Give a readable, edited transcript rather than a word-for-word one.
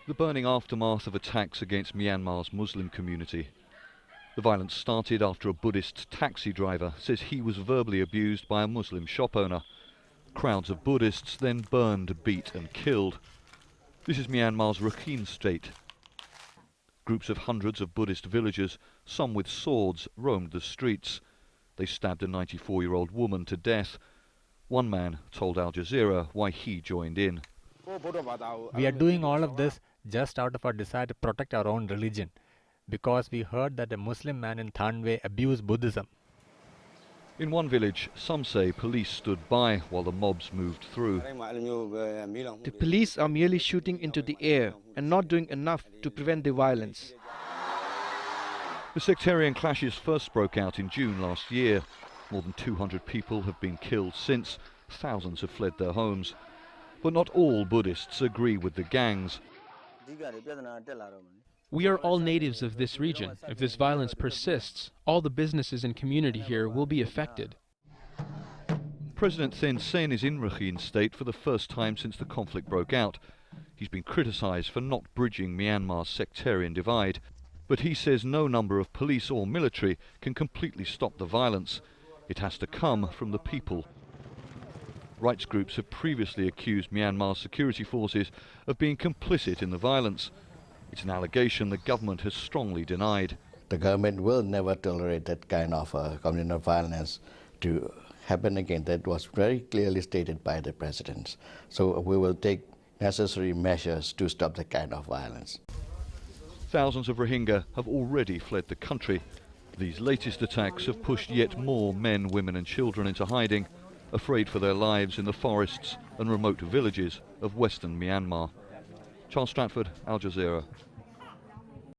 The burning aftermath of attacks against Myanmar's Muslim community. The violence started after a Buddhist taxi driver says he was verbally abused by a Muslim shop owner. Crowds of Buddhists then burned, beat and killed. This is Myanmar's Rakhine state. Groups of hundreds of Buddhist villagers, some with swords, roamed the streets. They stabbed a 94-year-old woman to death. One man told Al Jazeera why he joined in. We are doing all of this just out of our desire to protect our own religion, because we heard that a Muslim man in Thanwe abused Buddhism. In one village, some say police stood by while the mobs moved through. The police are merely shooting into the air and not doing enough to prevent the violence. The sectarian clashes first broke out in June last year. More than 200 people have been killed since. Thousands have fled their homes. But not all Buddhists agree with the gangs. We are all natives of this region. If this violence persists, all the businesses and community here will be affected. President Thein Sein is in Rakhine state for the first time since the conflict broke out. He's been criticised for not bridging Myanmar's sectarian divide, but he says no number of police or military can completely stop the violence. It has to come from the people. Rights groups have previously accused Myanmar's security forces of being complicit in the violence. It's an allegation the government has strongly denied. The government will never tolerate that kind of communal violence to happen again. That was very clearly stated by the president. So we will take necessary measures to stop that kind of violence. Thousands of Rohingya have already fled the country. These latest attacks have pushed yet more men, women and children into hiding, afraid for their lives in the forests and remote villages of western Myanmar. Charles Stratford, Al Jazeera.